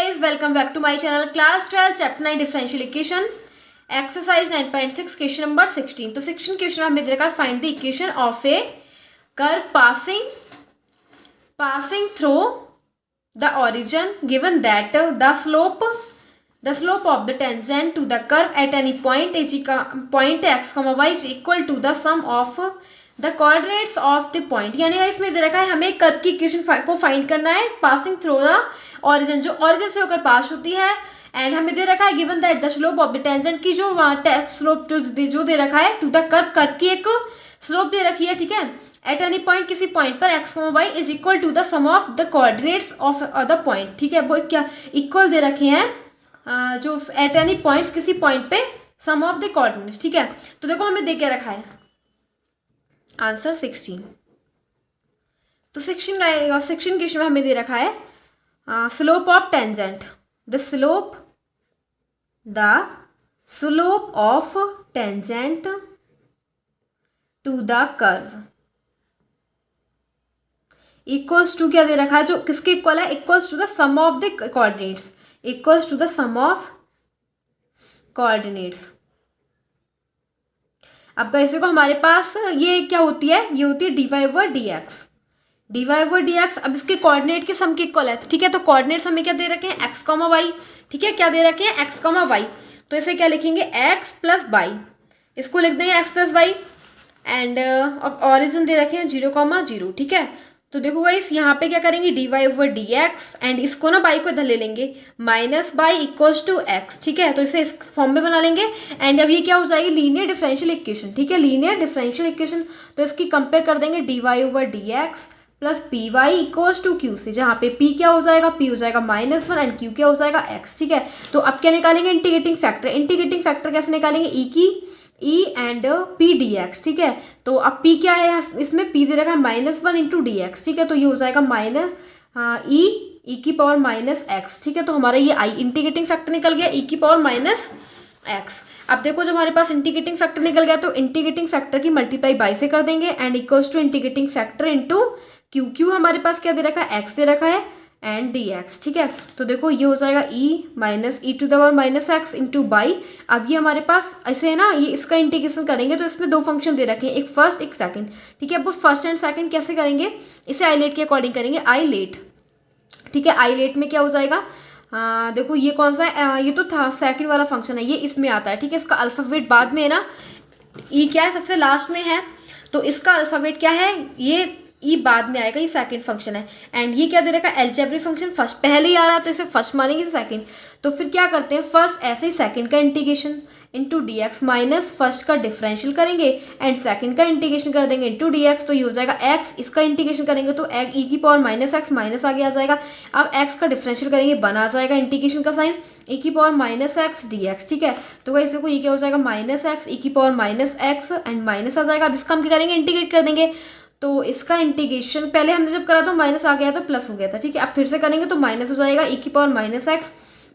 guys, welcome back to my channel. Class 12 chapter 9 differential equation exercise 9.6 question number 16. तो 16 question हमें दे रखा है find the equation of a curve passing through the origin given that the slope of the tangent to the curve at any point x, y is equal to the sum of the coordinates of the point. यानी इसमें दे रखा है हमें curve की equation को find करना है passing through the origin, जो ऑरिजिन से होकर पास होती है. एंड हमें दे रखा है given that the slope of the tangent की जो स्लोप जो दे रखा है टू द कर्व की एक स्लोप दे रखी है. ठीक है, एट एनी पॉइंट किसी पॉइंट पर X Y is equal to the sum of the coordinates of the point. ठीक है, वो क्या इक्वल दे रखे हैं जो एट एनी पॉइंट किसी पॉइंट पे सम ऑफ द कोऑर्डिनेट्स. ठीक है, तो देखो हमें दे के रखा है आंसर 16. तो 16 क्वेश्चन में हमें दे रखा है slope of tangent, the slope of tangent to the curve equals to क्या दे रखा है, जो किसके इक्वल है, equals to the sum of the coordinates, equals to the sum of coordinates. अब कैसे को हमारे पास ये क्या होती है, ये होती है dy ओवर dx. अब इसके कोऑर्डिनेट के सम के इक्वल है. ठीक है, तो कोऑर्डिनेट्स हमें क्या दे रखे हैं x, y. ठीक है, क्या दे रखे हैं x, y. तो इसे क्या लिखेंगे x प्लस y, इसको लिख देंगे x plus y. And origin दे रखे हैं 0, 0. ठीक है, तो देखो गाइस यहाँ पे क्या करेंगे dy ओवर dx एंड इसको ना y को इधर ले लेंगे minus y equals to x. ठीक है, तो इसे इस फॉर्म में बना लेंगे. एंड अब ये क्या हो जाएगी लीनियर डिफरेंशियल इक्वेशन. ठीक है, लीनियर डिफरेंशियल इक्वेशन, तो इसकी कंपेयर कर देंगे dy over dx plus P Y equals to Q से, जहाँ पे p क्या हो जाएगा, p हो जाएगा -1 एंड q क्या हो जाएगा x. ठीक है, तो अब क्या निकालेंगे इंटीग्रेटिंग फैक्टर कैसे निकालेंगे e एंड p dx. ठीक है, तो अब p क्या है, इसमें p दे रखा है -1 इंटू डी एक्स. ठीक है, तो ये हो जाएगा माइनस e की पावर माइनस एक्स. ठीक है, तो हमारा ये i इंटीग्रेटिंग फैक्टर निकल गया e की पावर माइनस एक्स. अब देखो जब हमारे पास इंटीग्रेटिंग फैक्टर निकल गया तो इंटीग्रेटिंग फैक्टर की मल्टीप्लाई बाई से कर देंगे and equals to integrating factor into Q हमारे पास क्या दे रखा है x दे रखा है एंड डी एक्स. ठीक है, तो देखो ये हो जाएगा e to the power minus X into y. अब ये हमारे पास ऐसे है ना, ये इसका इंटीग्रेशन करेंगे तो इसमें दो फंक्शन दे रखे हैं, एक फर्स्ट एक सेकंड. ठीक है, अब वो फर्स्ट एंड सेकंड कैसे करेंगे, इसे आईलेट के अकॉर्डिंग करेंगे आईलेट. ठीक है, आईलेट में क्या हो जाएगा, देखो ये कौन सा है, ये तो था सेकंड वाला फंक्शन है, ये इसमें आता है. ठीक है, इसका अल्फ़ाबेट बाद में है ना, ई क्या है सबसे लास्ट में है, तो इसका अल्फ़ाबेट क्या है, ये ई बाद में आएगा, ये सेकंड फंक्शन है. एंड ये क्या दे रखा है एल्जेब्रिक फंक्शन फर्स्ट पहले ही आ रहा है तो इसे फर्स्ट मानेंगे सेकंड. तो फिर क्या करते हैं फर्स्ट ऐसे ही सेकंड का integration into D X minus first का डिफरेंशियल करेंगे एंड सेकंड का इंटीग्रेशन कर देंगे इंटू डी एक्स. तो ये हो जाएगा एक्स, इसका इंटीग्रेशन करेंगे तो ई की पावर माइनस एक्स माइनस आगे आ जाएगा. अब एक्स का डिफरेंशियल करेंगे बना जाएगा इंटीग्रेशन का साइन ई की power minus x D x. ठीक है, तो वैसे को ये क्या हो जाएगा माइनस एक्स ई की power minus X and minus आ जाएगा. अब इसका हम क्या करेंगे इंटीग्रेट कर देंगे, तो इसका इंटीग्रेशन पहले हमने जब करा तो माइनस आ गया था प्लस हो गया था. ठीक है, अब फिर से करेंगे तो माइनस हो जाएगा ई की power minus X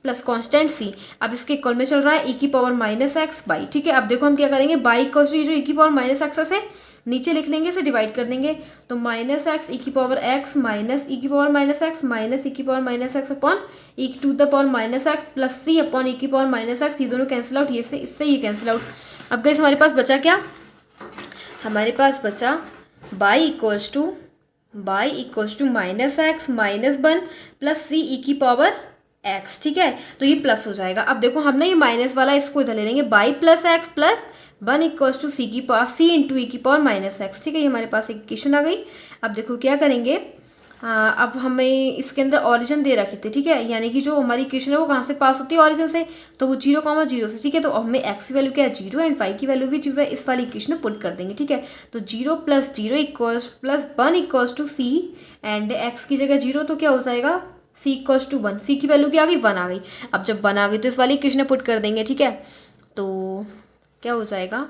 plus constant C. अब इसके इक्वल में चल रहा है ई की पावर माइनस एक्स बाई. ठीक है, अब देखो हम क्या करेंगे बाई इक्वल टू जो ई की पावर माइनस एक्स से नीचे लिख लेंगे, इसे डिवाइड कर देंगे तो माइनस एक्स ई की पावर एक्स माइनस ई की power minus X minus E की power minus X upon E to the power minus X plus C upon E की पावर माइनस एक्स. ये दोनों कैंसिल आउट, ये से इससे ये कैंसिल आउट. अब गाइस हमारे पास बचा क्या, हमारे पास बचा Y equals to minus X minus 1 plus C E की पावर एक्स. ठीक है, तो ये प्लस हो जाएगा. अब देखो हमने ये माइनस वाला इसको इधर ले लेंगे Y plus X plus 1 equals to C की पावर सी इंटू ई की पावर माइनस एक्स. ठीक है, ये हमारे पास एक इक्वेशन आ गई. अब देखो क्या करेंगे, अब हमें इसके अंदर ऑरिजिन दे रखे थे. ठीक है, यानी कि जो हमारी इक्वेशन है वो कहाँ से पास होती है ऑरिजिन से, तो वो 0, 0 से. ठीक है, तो हमें एक्स की वैल्यू क्या है 0 एंड वाई की वैल्यू भी 0 है, इस वाली इक्वेशन में पुट कर देंगे. ठीक है, तो 0 plus 0 equals plus 1 equals to C and X की जगह 0 तो क्या हो जाएगा सी इक्वल्स टू 1. सी की वैल्यू क्या आ गई 1 आ गई. अब जब 1 आ गई तो इस वाली इक्वेशन में पुट कर देंगे. ठीक है, तो क्या हो जाएगा,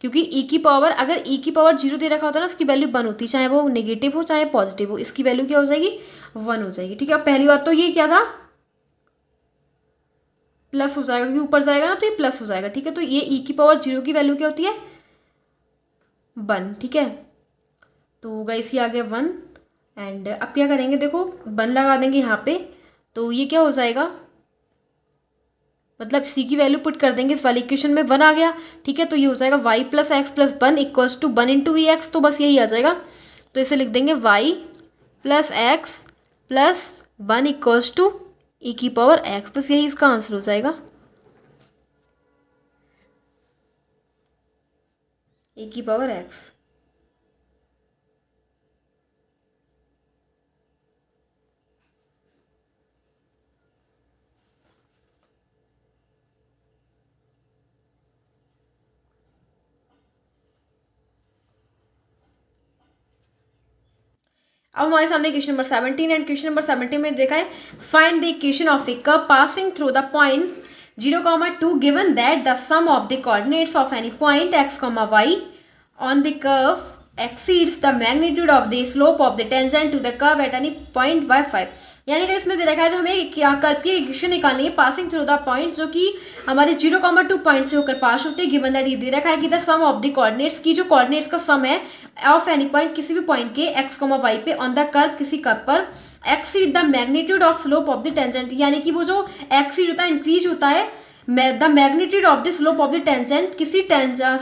क्योंकि ई की पावर अगर ई की पावर 0 दे रखा होता है ना उसकी वैल्यू 1 होती, चाहे वो नेगेटिव हो चाहे पॉजिटिव हो, इसकी वैल्यू क्या हो जाएगी 1 हो जाएगी. ठीक है, अब पहली बात तो ये क्या था प्लस हो जाएगा क्योंकि ऊपर जाएगा ना तो ये प्लस हो जाएगा. ठीक है, तो ये ई की पावर 0 की वैल्यू क्या होती है 1. ठीक है, तो गाइस ये आ गया 1 एंड अब क्या करेंगे देखो 1 लगा देंगे यहाँ पे, तो ये क्या हो जाएगा मतलब सी की वैल्यू पुट कर देंगे इस वाली इक्वेशन में, 1 आ गया, ठीक है। तो ये हो जाएगा Y plus X plus 1 equals to 1 into E X, तो बस यही आ जाएगा। तो इसे लिख देंगे Y plus X plus 1 equals to E की पावर एक्स, बस यही इसका आंसर हो जाएगा, ई की पावर एक्स। अब हमारे सामने question number 17 and question number 17 में देखा है find the equation of a curve passing through the points 0,2 given that the sum of the coordinates of any point x, y on the curve exceeds the magnitude of the slope of the tangent to the curve at any point y5। यानी कि इसमें दे रखा है जो हमें क्या curve की equation निकालनी है पासिंग थ्रू द पॉइंट्स जो कि हमारे 0,2 पॉइंट से होकर पास होते हैं, गिवन दैट ये दे रखा है कि the sum of the coordinates की जो कोऑर्डिनेट्स का सम है ऑफ एनी पॉइंट किसी भी पॉइंट के x, y पे ऑन द कर्व किसी कर्व पर exceed the magnitude of slope of the tangent, यानी कि वो जो एक्सीड होता है इंक्रीज होता है the magnitude of the slope of the tangent किसी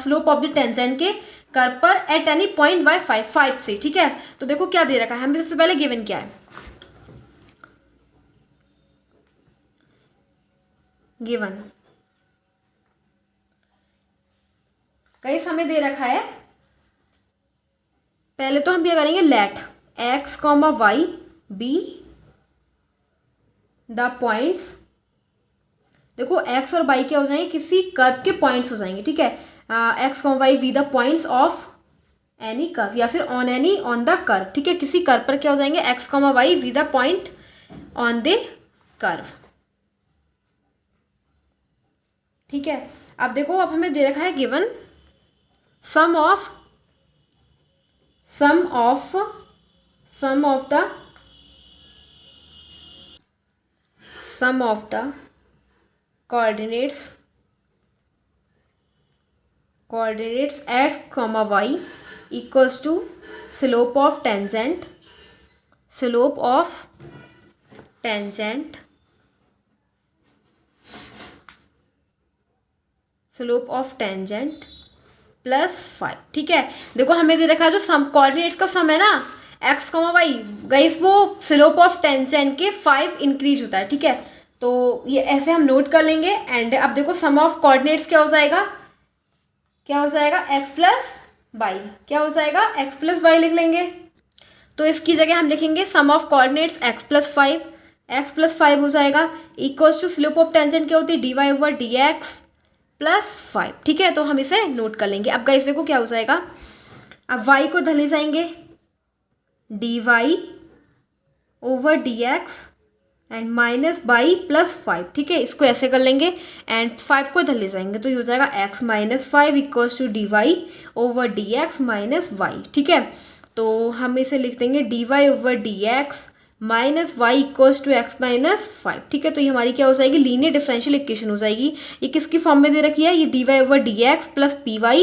स्लोप ऑफ द टेंजेंट के कर्व पर एट एनी पॉइंट y5 5 से, ठीक है। तो देखो क्या दे रखा है हमें, सबसे पहले गिवन क्या है, गिवन गाइस हमें दे रखा है, पहले तो हम क्या करेंगे let x, y be the points, देखो x और y क्या हो जाएंगे किसी कर्व के पॉइंट्स हो जाएंगे, ठीक है। x, y be the points of any curve या फिर on any on the curve, ठीक है। किसी कर्व पर क्या हो जाएंगे x, y be the point on the curve, ठीक है। अब देखो अब हमें दे रखा है given sum of the coordinates x, y equals to slope of tangent plus 5, ठीक है। देखो हमें दे रखा है जो सम कोऑर्डिनेट्स का सम है ना x, y गाइस वो स्लोप ऑफ टेंजेंट के 5 इंक्रीज होता है, ठीक है। तो ये ऐसे हम नोट कर लेंगे एंड अब देखो सम ऑफ कोऑर्डिनेट्स क्या हो जाएगा x प्लस वाई, क्या हो जाएगा x प्लस वाई लिख लेंगे। तो इसकी जगह हम लिखेंगे sum of coordinates x plus 5 हो जाएगा equals to slope of tangent क्या होती है dy ओवर dx प्लस 5, ठीक है। तो हम इसे नोट कर लेंगे। अब गाइस देखो क्या हो जाएगा, अब y को धले जाएंगे dy over dx and minus by plus 5, ठीक है। इसको ऐसे कर लेंगे एंड 5 को इधर ले जाएंगे तो ये हो जाएगा x minus 5 equals to D Y over D X minus Y, ठीक है। तो हम इसे लिख देंगे D Y over D X minus Y equals to X minus 5, ठीक है। तो ये हमारी क्या हो जाएगी लीनियर डिफरेंशियल इक्वेशन हो जाएगी। ये किसकी फॉर्म में दे रखी है, ये D Y over D X plus P Y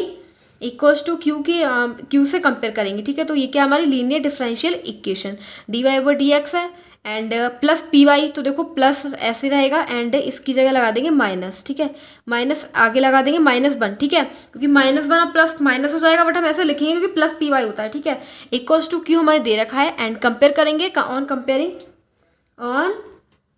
equals to Q से कंपेयर करेंगे, ठीक है। तो ये क्या हमारी linear differential equation D Y over D X है एंड प्लस पी वाई, तो देखो प्लस ऐसे रहेगा एंड इसकी जगह लगा देंगे माइनस, ठीक है। माइनस आगे लगा देंगे -1, ठीक है, क्योंकि -1 और प्लस माइनस हो जाएगा, बट हम ऐसे लिखेंगे क्योंकि प्लस पी वाई होता है, ठीक है। इक्वल्स टू क्यू हमारे दे रखा है एंड कंपेयर करेंगे ऑन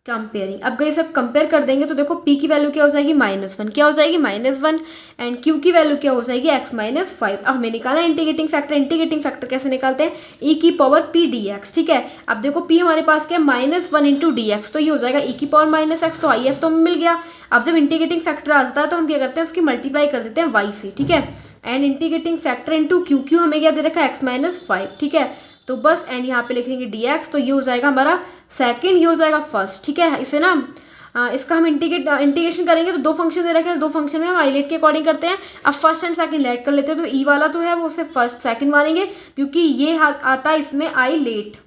कंपेयरिंग। अब गई सब कंपेयर कर देंगे तो देखो p की वैल्यू क्या हो जाएगी -1, क्या हो जाएगी -1 एंड q की वैल्यू क्या हो जाएगी x माइनस 5। अब हमें निकाला इंटीग्रेटिंग फैक्टर कैसे निकालते हैं e की पावर p dx, ठीक है। अब देखो p हमारे पास क्या है -1 इंटू डी एक्स, तो ये हो जाएगा e की पावर -x, तो आई एफ तो हमें मिल गया। अब जब इंटीग्रेटिंग फैक्टर आ जाता है तो हम क्या करते हैं उसकी मल्टीप्लाई कर देते हैं y से, ठीक है। And integrating factor into Q हमें क्या दे रखा है x माइनस 5, ठीक है। तो बस एंड यहाँ पे लिखेंगे dx, तो ये हो जाएगा हमारा सेकंड, ये हो जाएगा फर्स्ट, ठीक है। इसे ना इसका हम इंटीग्रेशन करेंगे तो दो फंक्शन दे रखे हैं, दो फंक्शन में हम आईलेट के अकॉर्डिंग करते हैं। अब फर्स्ट एंड सेकंड लेट कर लेते हैं, तो ई वाला तो है वो उसे फर्स्ट सेकंड मानेंगे क्योंकि ये आता है इसमें आई लेट,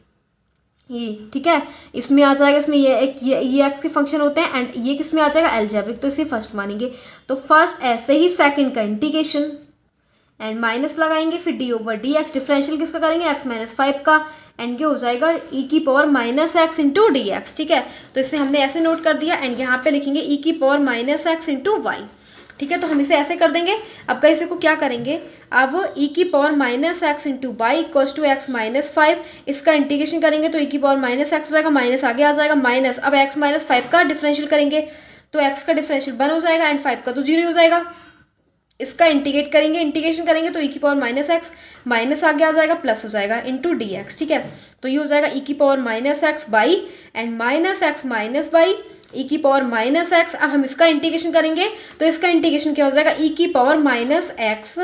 ये ठीक है। इसमें आ जाएगा, इसमें ये एक्स के फंक्शन होते हैं एंड ये किस में आ जाएगा एल्जेब्रिक, तो इसे फर्स्ट मानेंगे। तो फर्स्ट ऐसे ही सेकंड का इंटीग्रेशन एंड माइनस लगाएंगे, फिर D over D x, differential किसका करेंगे x माइनस 5 का एंड ये हो जाएगा ई की power minus X into D x, ठीक है। तो इसे हमने ऐसे नोट कर दिया एंड यहाँ पे लिखेंगे ई की power minus X into Y, ठीक है। तो हम इसे ऐसे कर देंगे। अब गाइस इसे को क्या करेंगे, अब ई की power minus X into Y equals to X minus 5, इसका इंटीग्रेशन करेंगे तो ई की पावर माइनस एक्स हो जाएगा, माइनस आगे आ जाएगा माइनस, अब एक्स माइनस 5 का डिफरेंशियल करेंगे तो एक्स का डिफरेंशियल 1 हो जाएगा एंड 5 का तो 0 हो जाएगा। इसका इंटीग्रेट करेंगे, इंटीग्रेशन करेंगे तो ई की पावर माइनस एक्स, माइनस आगे आ जाएगा प्लस हो जाएगा इंटू डी एक्स, ठीक है। तो ये हो जाएगा ई की power minus X Y and minus X minus Y E की पावर माइनस एक्स। अब हम इसका इंटीग्रेशन करेंगे तो इसका इंटीग्रेशन क्या हो जाएगा, ई की power minus X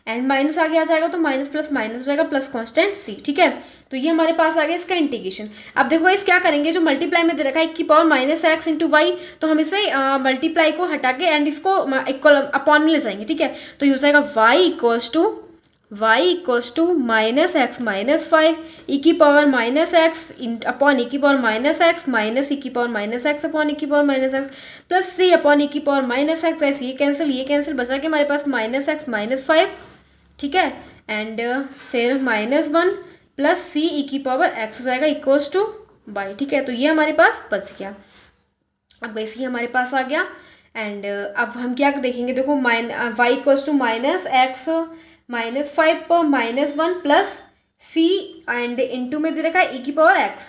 and minus आगे आ जाएगा तो माइनस प्लस माइनस हो जाएगा प्लस कांस्टेंट सी, ठीक है। तो ये हमारे पास आ गया इसका इंटीग्रेशन। अब देखो इस क्या करेंगे, जो मल्टीप्लाई में दे रखा है ई की power minus X into Y, तो हम इसे मल्टीप्लाई को हटा के एंड इसको इक्वल अपॉन में ले जाएंगे, ठीक है। तो ये हो जाएगा Y equals to minus X minus 5 E की power minus X upon E की power minus X minus E की power minus X upon E की power minus X plus C upon E की पावर माइनस एक्स। ऐसे ये cancel बचा के हमारे पास माइनस एक्स माइनस 5, ठीक है, एंड फिर माइनस 1 प्लस सी ई की पावर एक्स हो जाएगा इक्वल्स टू वाई, ठीक है। तो ये हमारे पास बच गया। अब वैसे ही हमारे पास आ गया एंड अब हम क्या देखेंगे, देखो Y equals to minus X minus 5 पर minus 1 plus C and into में दे रखा है ई की पावर एक्स,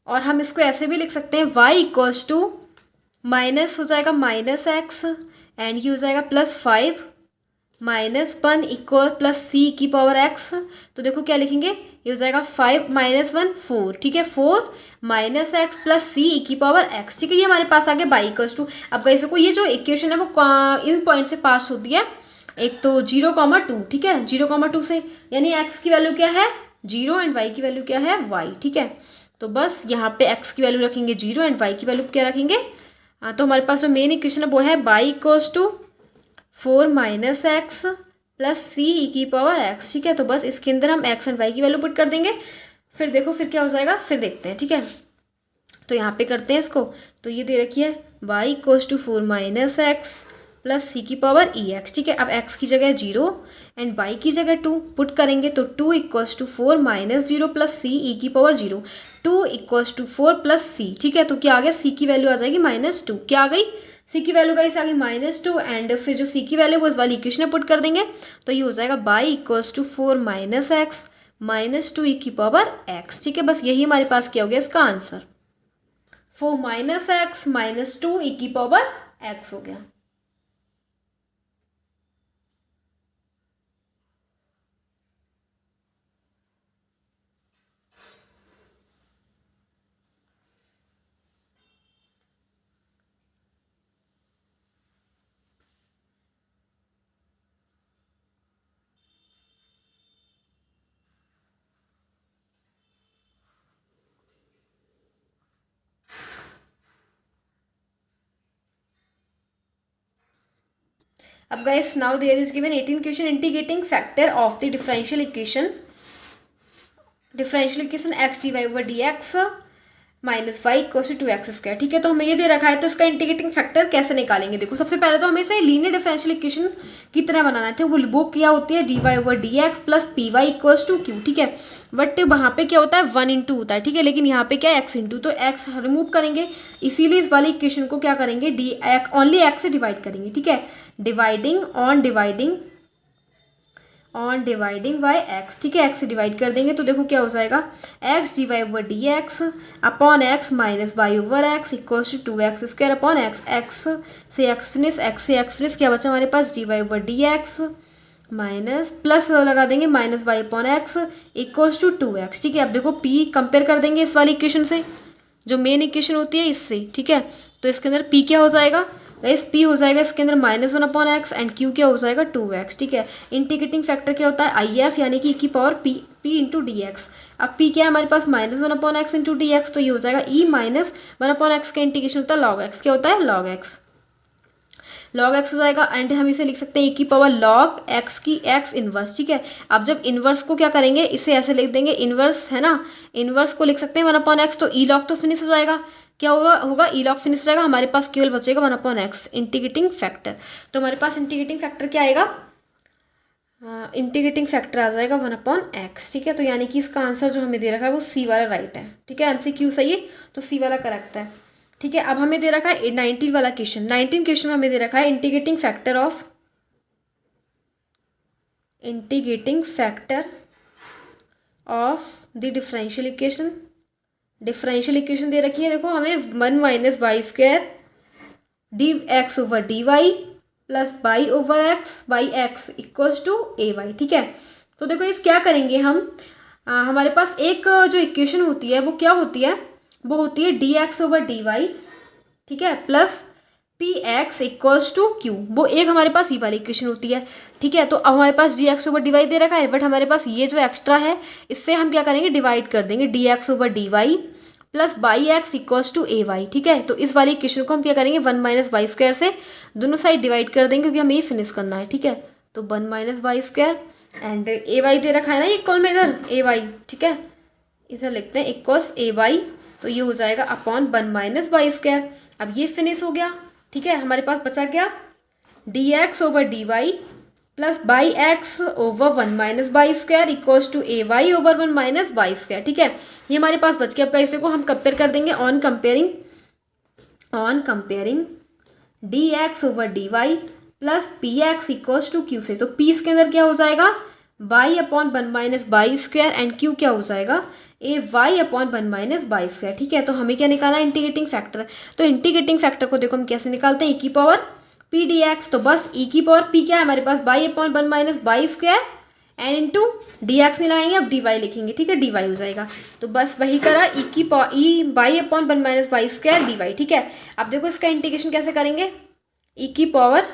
और हम इसको ऐसे भी लिख सकते हैं वाई इक्वल्स टू माइनस हो जाएगा माइनस एक्स एंड ये हो जाएगा plus 5 minus 1 equal plus C की पावर एक्स। तो देखो क्या लिखेंगे, ये हो जाएगा 5 माइनस 1 4, ठीक है, 4 minus X plus C E की पावर एक्स, ठीक है। ये हमारे पास आ गया बाई इक्वल्स टू। अब गाइस को ये जो इक्वेशन है वो इन पॉइंट से पास होती है, एक तो 0,2, ठीक है, 0,2 से, यानी एक्स की वैल्यू क्या है 0 एंड वाई की वैल्यू क्या है वाई, ठीक है। तो बस यहाँ पे एक्स की वैल्यू रखेंगे 0 एंड वाई की वैल्यू क्या रखेंगे, तो हमारे पास जो मेन इक्वेशन है वो है Y equals to 4 minus X plus C E की पावर एक्स, ठीक है। तो बस इसके अंदर हम एक्स एंड वाई की वैल्यू पुट कर देंगे, फिर देखो फिर क्या हो जाएगा, फिर देखते हैं, ठीक है। तो यहाँ पे करते हैं इसको, तो ये दे रखी है Y equals to 4 minus X plus C की पावर ई एक्स, ठीक है। अब एक्स की जगह 0 एंड वाई की जगह 2 पुट करेंगे तो 2 equals to 4 minus 0 plus C E की पावर 0, 2 इक्वल्स टू 4 प्लस सी, ठीक है। तो क्या आ गया, सी की वैल्यू आ जाएगी -2, क्या आ गई, सी की वैल्यू गाइस आ गई -2 एंड फिर जो सी की वैल्यू वो इस वाली इक्वेशन में पुट कर देंगे तो ये हो जाएगा y equals to 4 minus X minus 2 E की पावर एक्स, ठीक है। बस यही हमारे पास क्या हो गया इसका answer, 4 minus X minus 2 E की पावर एक्स हो गया। अब guys now there is given 18 question integrating factor of the differential equation X D Y over D X minus Y equal to 2x square, ठीक है। तो हमें ये दे रखा है तो इसका इंटीग्रेटिंग फैक्टर कैसे निकालेंगे, देखो सबसे पहले तो हमें इसे लीनियर डिफरेंशियल इक्वेशन की तरह बनाना है, वो क्या होती है D Y over D X plus P Y equals to Q, ठीक है। बट वहाँ पे क्या होता है 1 इंटू होता है, ठीक है, लेकिन यहाँ पे क्या है एक्स इंटू, तो एक्स रिमूव करेंगे, इसीलिए इस वाली इक्वेशन को क्या करेंगे डी एक्स ओनली एक्स से डिवाइड करेंगे, ठीक है, डिवाइडिंग बाय एक्स, ठीक है, एक्स से डिवाइड कर देंगे तो देखो क्या हो जाएगा X D Y over D X upon X minus Y over X equals to 2x square upon X, X से एक्स फिनिश क्या बचा हमारे पास D Y over D X minus plus लगा देंगे minus Y upon X equals to 2x, ठीक है। अब देखो p कंपेयर कर देंगे इस वाली इक्वेशन से, जो मेन इक्वेशन होती है इससे, ठीक है। तो इसके अंदर p क्या हो जाएगा गाइस, p हो जाएगा इसके अंदर -1 अपॉन एक्स एंड q क्या हो जाएगा 2x, ठीक है। इंटीग्रेटिंग फैक्टर क्या होता है IF यानी कि की power p into D x. अब p क्या है हमारे पास -1 upon x into D x, तो ये हो जाएगा e -1 अपॉन एक्स का इंटीग्रेशन होता है log x, क्या होता है log x हो जाएगा एंड हम इसे लिख सकते हैं e की पावर log x की x इनवर्स, ठीक है। अब जब इनवर्स को क्या करेंगे, इसे ऐसे लिख देंगे, इनवर्स है ना, इनवर्स को लिख सकते हैं 1 अपॉन एक्स, तो ई लॉग तो फिनिश हो जाएगा, क्या होगा ई लॉग फिनिश हो जाएगा, हमारे पास केवल बचेगा 1 अपॉन एक्स इंटीग्रेटिंग फैक्टर। तो हमारे पास इंटीग्रेटिंग फैक्टर क्या आएगा इंटीग्रेटिंग फैक्टर आ जाएगा 1/x, ठीक है। तो यानी कि इसका आंसर जो हमें दे रखा है वो सी वाला राइट है, ठीक है। MCQ सही है तो सी वाला करेक्ट है, ठीक है। अब हमें दे रखा है 19 वाला क्वेश्चन। 19 क्वेश्चन में हमें दे रखा है integrating factor of the differential equation. Differential equation दे रखी है, देखो हमें 1 - y² dx/dy plus y/x equals to ay, ठीक है। तो देखो इस क्या करेंगे हम, हमारे पास एक जो इक्वेशन होती है वो क्या होती है, वो होती है dx/dy, ठीक है, plus px equals to q। वो एक हमारे पास ये वाली इक्वेशन होती है, ठीक है। तो अब हमारे पास dx/dy दे रखा है, बट हमारे पास ये जो एक्स्ट्रा है इससे हम क्या करेंगे, डिवाइड कर देंगे dx/dy plus x equals to ay, ठीक है। तो इस वाली इक्वेशन को हम क्या करेंगे 1 - y² से दोनों साइड डिवाइड कर देंगे, क्योंकि हमें ये फिनिश करना है, ठीक है। तो 1 - y² एंड ay दे रखा है ना इक्वल में इधर ay, ठीक है, इधर लिखते हैं इक्वल्स ay। तो ये हो जाएगा अपॉन 1 - y²। अब ये फिनिश हो गया, ठीक है। हमारे पास बचा क्या, dx/dy plus x/1 - y² equals to ay/1 - y², ठीक है। ये हमारे पास बच गया। अब कैसे को हम कंपेयर कर देंगे, on comparing dx/dy plus px equals to q से। तो p इसके अंदर क्या हो जाएगा, y/1 - y² एंड q क्या हो जाएगा, ay/1 - y², ठीक है। तो हमें क्या निकालना है, इंटीग्रेटिंग फैक्टर। तो इंटीग्रेटिंग फैक्टर को देखो हम कैसे निकालते हैं, e की पावर p dx। तो बस e की पावर p क्या है हमारे पास, y/1 - y² N into dx नहीं लगाएंगे, अब dy लिखेंगे, ठीक है, dy हो जाएगा। तो बस वही करा, y/1 - y² dy, ठीक है। अब देखो इसका इंटीग्रेशन कैसे करेंगे, e की power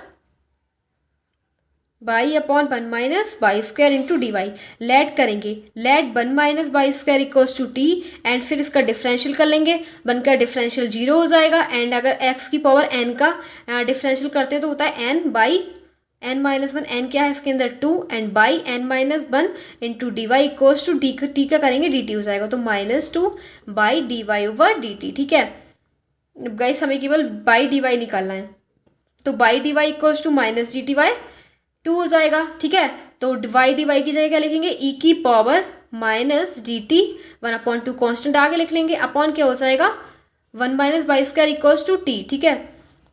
y/1 - y² into dy, let करेंगे, let 1 - y² equals to t and फिर इसका डिफरेंशियल कर लेंगे, 1 का डिफरेंशियल 0 हो जाएगा। एंड अगर x की पावर n का डिफरेंशियल करते हैं तो होता है n बाई n - 1, n क्या है इसके अंदर 2 and by n - 1 into dy equals to t का करेंगे dt हो जाएगा, तो -2 बाई dy/dt, ठीक है। गाइस हमें केवल बाई dy निकालना है, तो by dy equals to -dt/2 हो जाएगा, ठीक है। तो dy की जगह क्या लिखेंगे, e की पावर -dt 1/2 कॉन्स्टेंट आगे लिख लेंगे, अपॉन क्या हो जाएगा 1 - y² इक्वल्स टू t, ठीक है।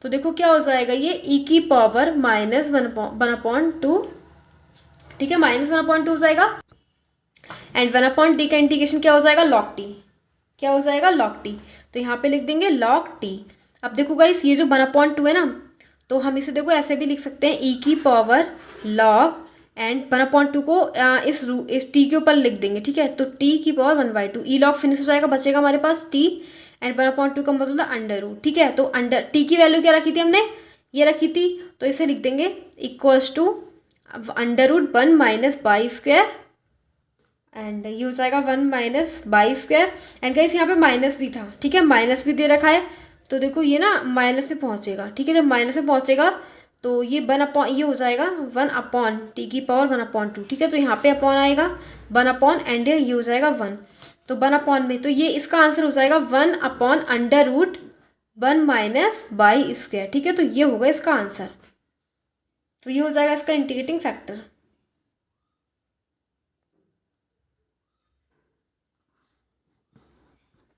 तो देखो क्या हो जाएगा, ये e की पावर -1/2, ठीक है, -1/2 हो जाएगा। एंड 1/t का इंटीग्रेशन क्या हो जाएगा, log t, क्या हो जाएगा log t। तो यहाँ पे लिख देंगे log t। अब देखो गाइस ये जो 1/2 है ना, तो हम इसे देखो ऐसे भी लिख सकते हैं, e की पावर log एंड 1/2 को इस t के ऊपर लिख देंगे, ठीक है। तो t की पावर 1/2, e log फिनिश हो जाएगा, बचेगा हमारे पास t एंड 1/2 का मतलब अंडर रूट, ठीक है। तो अंडर t की वैल्यू क्या रखी थी हमने, ये रखी थी, तो इसे लिख देंगे इक्वल्स टू √1 - y² एंड ये हो जाएगा 1 - y² एंड गाइस यहाँ पे माइनस भी था, ठीक है, माइनस भी दे रखा है। तो देखो ये ना माइनस में पहुँचेगा, ठीक है, जब माइनस में पहुँचेगा तो ये ये हो जाएगा 1/t की पावर 1/2, ठीक है। तो यहाँ पे अपॉन आएगा 1 एंड ये हो जाएगा 1, तो 1 में, तो ये इसका आंसर हो जाएगा 1/√1 - y², ठीक है। तो ये होगा इसका आंसर, तो ये हो जाएगा इसका इंटीग्रेटिंग फैक्टर।